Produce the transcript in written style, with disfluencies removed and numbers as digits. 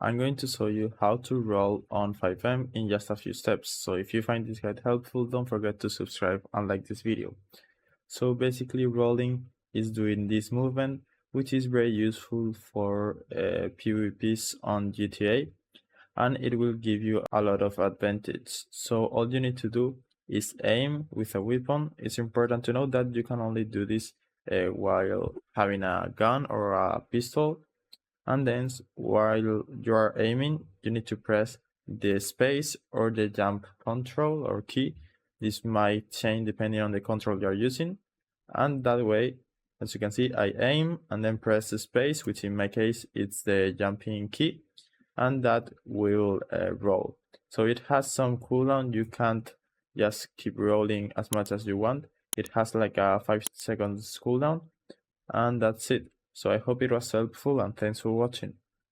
I'm going to show you how to roll on FiveM in just a few steps. So if you find this guide helpful, don't forget to subscribe and like this video. So basically rolling is doing this movement, which is very useful for PvPs on GTA, and it will give you a lot of advantage. So all you need to do is aim with a weapon. It's important to know that you can only do this while having a gun or a pistol. And then while you are aiming, you need to press the space or the jump control or key. This might change depending on the control you are using. And that way, as you can see, I aim and then press the space, which in my case, it's the jumping key, and that will roll. So it has some cooldown. You can't just keep rolling as much as you want. It has like a 5 seconds cooldown, and that's it. So I hope it was helpful, and thanks for watching.